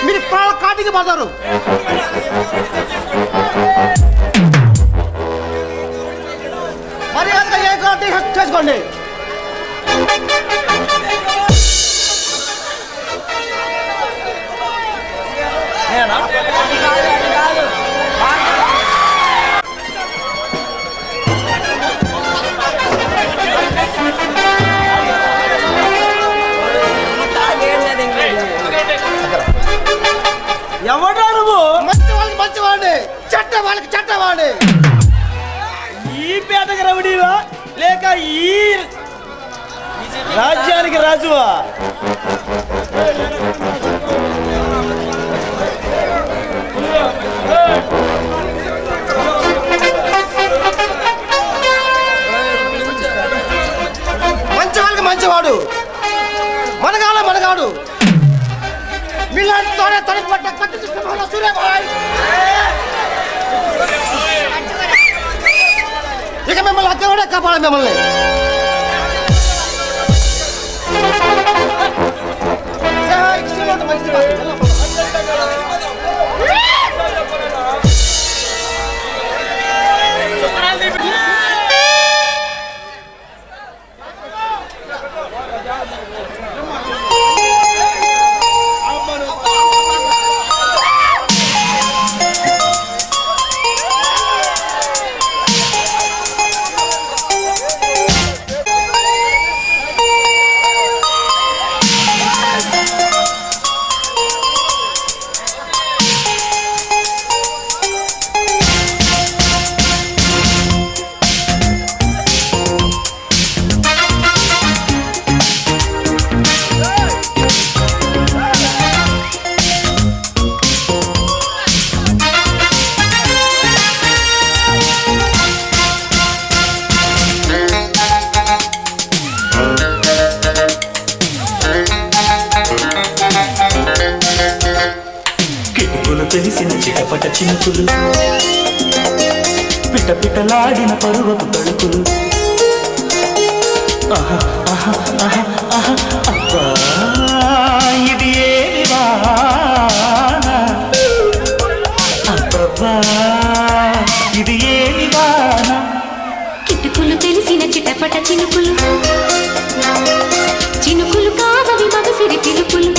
మీరు కాటికి పోతారు. మరి అంత ఏ కాటి చేసుకోండి. ఎవడా నువ్వు? మంచి వాళ్ళకి మంచివాడిని, చెడ్డ వాళ్ళకి చెడ్డవాడిని. ఈ పేటకి రౌడీవా లేక ఈ రాజ్యానికి రాజువా? మంచి వాళ్ళకి మంచివాడు, మనగాల మనగాడు. మీలాంటి తోడే తొడకి పట్ట కత్తి తీసుకున్న సూర్యబాయ్. ఇక మిమ్మల్ని అక్కడ కాపాడాలి మిమ్మల్ని. తెలిసిన చిటపట చినుకులు, పిట పిటలాడిన పరువపు తడుకులు. అబ్బా ఇది ఏమి వాన, అబ్బబ్బా ఇది ఏమి వాన. కిటుకులు తెలిసిన చిటపట చినుకులు, చినుకులు కావవి మగసిరి పిలుపులు.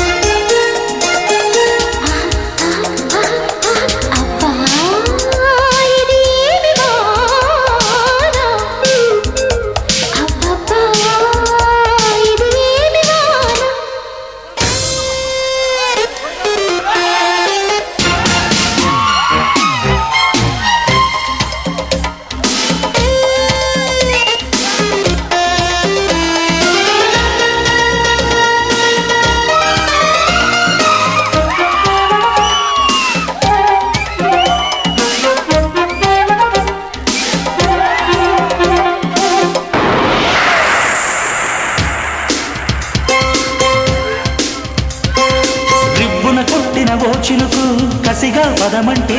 ఓ చినుకు కసిగా పదమంటే,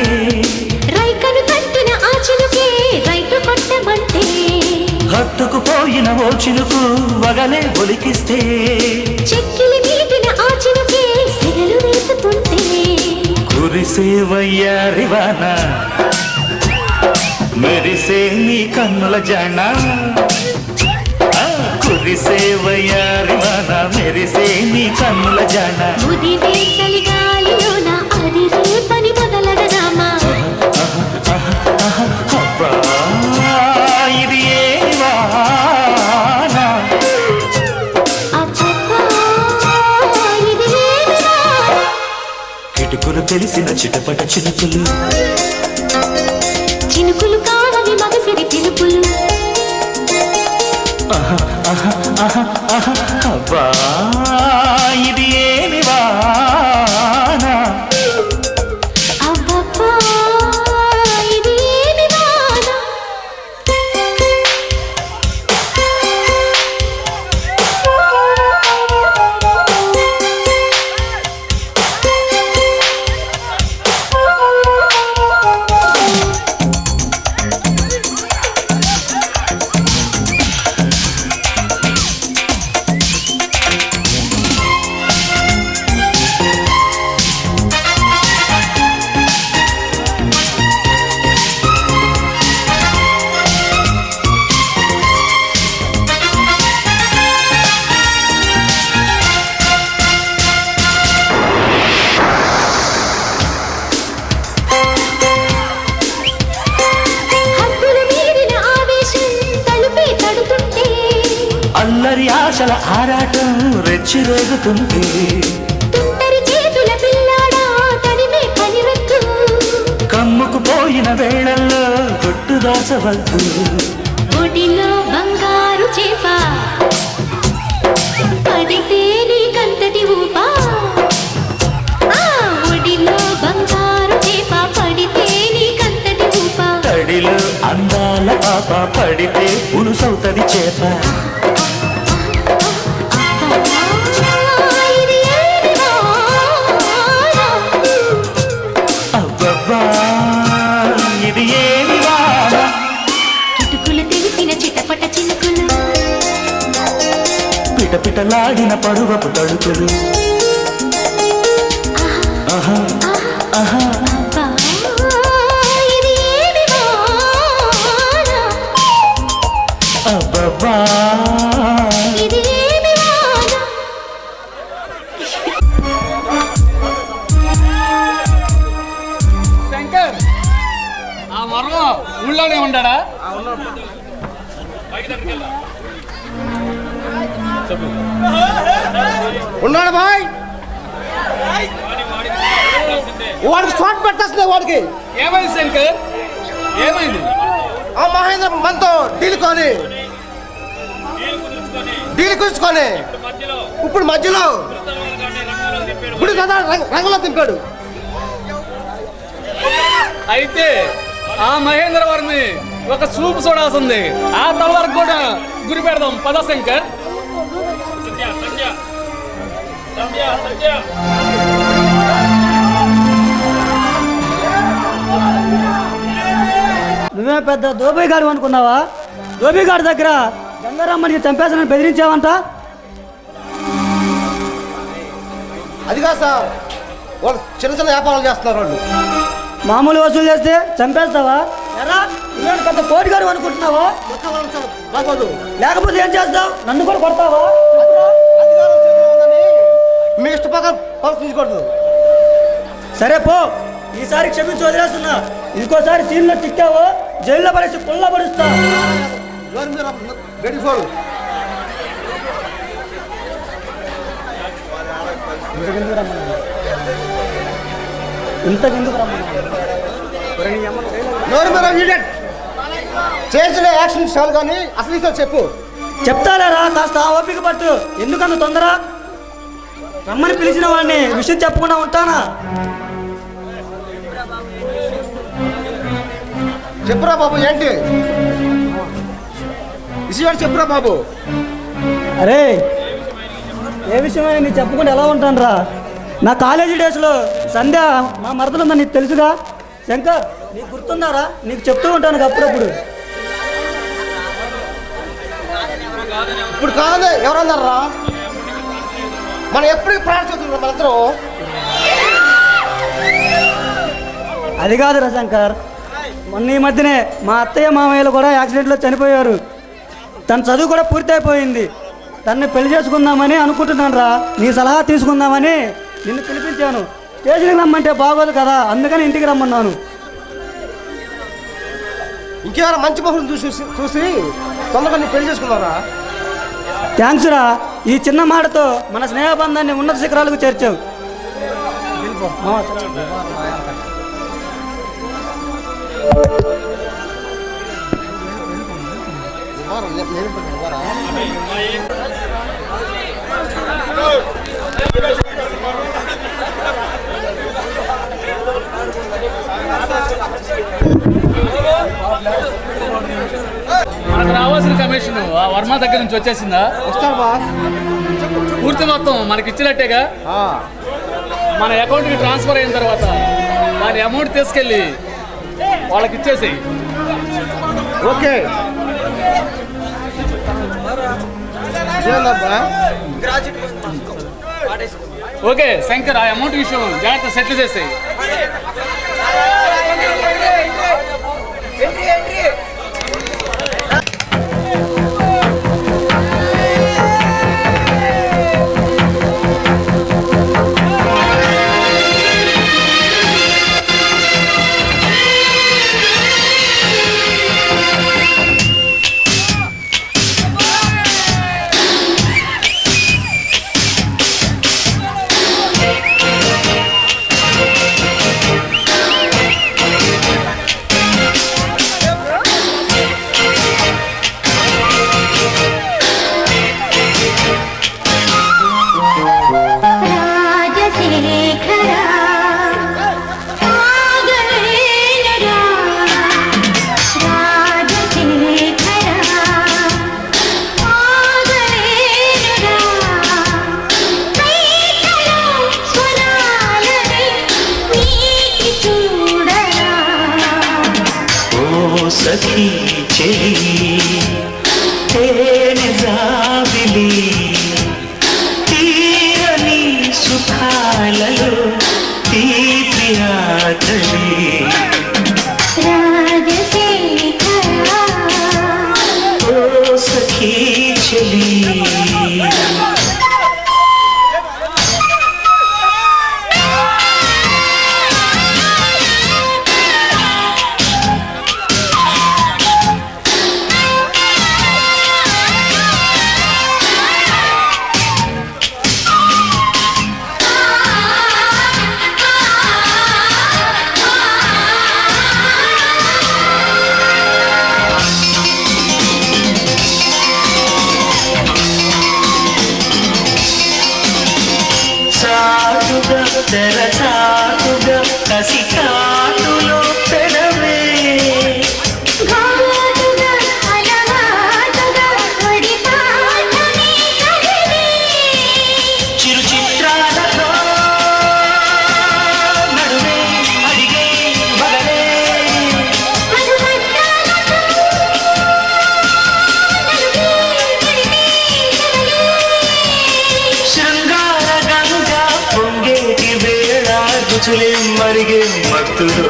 రైకను కట్టిన ఆ చినుకే రైతు కొట్టమంటే, హత్తుకు పోయిన ఓ చినుకు వగలే ఒలికిస్తే, చెక్కిలి నిలిపిన ఆ చినుకే సిగలు వేసుకుంటే, కురిసే వయ్యారివాన మెరిసే నీ కన్నుల జాణ. కురిసే వయ్యారివాన మెరిసే నీ కన్నుల జాణ. చలిగాలిలోన అది రేపని మొదలగదామా. అబ్బా తెలిసిన చిటపట చినుకులు చినుకులు కావవి మగసిరి పిలుపులు అబ్బా ఇది ఏమి వాన అబ్బబ్బా ఇది ఏమి వాన హద్దులు మీరిన ఆవేశం తలుపే తడుతుంటే అల్లరి ఆశల ఆరాటం రెచ్చిరేగుతుంది తుంటరి చేతుల పిల్లాడా తడిమే పనివెక్కు కమ్ముకు పోయిన వేళల్లో కొట్టు దాచవద్దు ఒడిలో బంగారు చేప పడితే నీకంతటి ఊపా ఆ ఒడిలో బంగారు చేప పడితే నీకంతటి ఊపా తడిలో అందాల పాప పడితే పులుసవుతది చేప ఇది ఏమి వాన? అబ్బబ్బా ఇది ఏమి వాన కిటుకులు తెలిసిన చిటపట చినుకులు పిటపిటలాడిన పరువపు తడుకులు ఆహా ఆహా అబ్బా, ఇది ఏమి వాన? అబ్బబ్బా ఇది ఏమి వాన? శంకర్ ఆ మరో ఊళ్ళోనే ఉన్నాడా ఉన్నాడు బాయ్ వాడికి షార్ట్ పెట్టేస్తుంది వాడికి ఏమైంది శంకర్ ఏమైంది ఆ మహేంద్ర మనతో డీల్ కుదుర్చుకొని ఇప్పుడు మధ్యలో గుడి కదా రంగులో దింపాడు. అయితే ఆ మహేంద్రవర్ని ఒక చూపు చూడాల్సింది ఆ తలవరకు కూడా గురి పెడదాం పద శంకర్ నువ్వే పెద్ద దోబిగాడు అనుకున్నావా? దోబిగాడి దగ్గర గంగారమ్మని చంపేసానని బెదిరించావంట. అది కాదు సార్, వాళ్ళు చిన్న చిన్న వ్యాపారాలు చేస్తున్నారు వాళ్ళు. మామూలు వసూలు చేస్తే చంపేస్తావా? ఎరా నువ్వే పెద్ద కోటిగాడు అనుకుంటున్నావా? బాగోదు. లేకపోతే ఏం చేస్తావు? నన్ను కూడా కొడతావా? అధికారం చేతిలో ఉందని మీ ఇష్ట ప్రకారం ప్రవర్తించకూడదు. సరే పో, ఈసారి క్షమించి వదిలేస్తున్నా. ఇంకోసారి సీన్లో చిక్కావో జైల్లో పడేసి పుల్ల పడుస్తా. రెడీ ఫోర్ ఇంతకెందుకు రమ్మన్నా? నోరు మీద ఇడియట్. చేసిన యాక్షన్ చాలు కానీ అసలు విషయం చెప్పు. చెప్తాలేరా, కాస్త ఓపిక పట్టు. ఎందుకన్నా తొందర? రమ్మని పిలిచిన వాడిని విషయం చెప్పకుండా ఉంటానా? చెప్పురా బాబు, ఏంటి విషయం చెప్పురా బాబు. అరే ఏ విషయమైనా నీకు చెప్పకుండా ఎలా ఉంటాను రా? నా కాలేజీ డేస్లో సంధ్య మా మరదలుందని నీకు తెలుసుగా. శంకర్ నీకు గుర్తుందారా? నీకు చెప్తూ ఉంటాను అప్పుడప్పుడు. ఇప్పుడు కాదు, ఎవరన్నారా? మనం ఎప్పుడు ప్రాణం చూస్తున్నాం మనందరం. అది కాదురా శంకర్, మొన్న ఈ మధ్యనే మా అత్తయ్య మామయ్యలు కూడా యాక్సిడెంట్లో చనిపోయారు. తన చదువు కూడా పూర్తయిపోయింది. తనని పెళ్లి చేసుకుందామని అనుకుంటున్నాను రా. నీ సలహా తీసుకుందామని నిన్ను పిలిపించాను. స్టేషన్కి రమ్మంటే బాగోదు కదా, అందుకని ఇంటికి రమ్మన్నాను. ఇంకేమైనా మంచి మొహం చూసి తొందరగా నీ పెళ్లి చేసుకున్నారా? థ్యాంక్స్ రా, ఈ చిన్న మాటతో మన స్నేహబంధాన్ని ఉన్నత శిఖరాలకు చేర్చావు. మామ చలో. మనకు రావాల్సిన కమిషన్ ఆ వర్మ దగ్గర నుంచి వచ్చేసిందా? వస్తారు బాస్. పూర్తి మొత్తం మనకి ఇచ్చినట్టేగా. మన అకౌంట్కి ట్రాన్స్ఫర్ అయిన తర్వాత దాని అమౌంట్ తీసుకెళ్ళి వాళ్ళకి ఇచ్చేసేయి. ఓకే ఏందబ్బా? ఓకే శంకర్, ఆ అమౌంట్ విషయం జాగ్రత్త సెటిల్ చేసేయి. सखी चली तेने जाबिली तीरनी सुखाలలో తీపి ఆకలి ओ सखी चली తెరచాటుగా కసి కాటులో పెడవే చిరు చిత్రాలతో నడువే అడిగే బగలే శృంగార గంగా పొంగేటి వేళ రుచులే మరిగే మత్తులో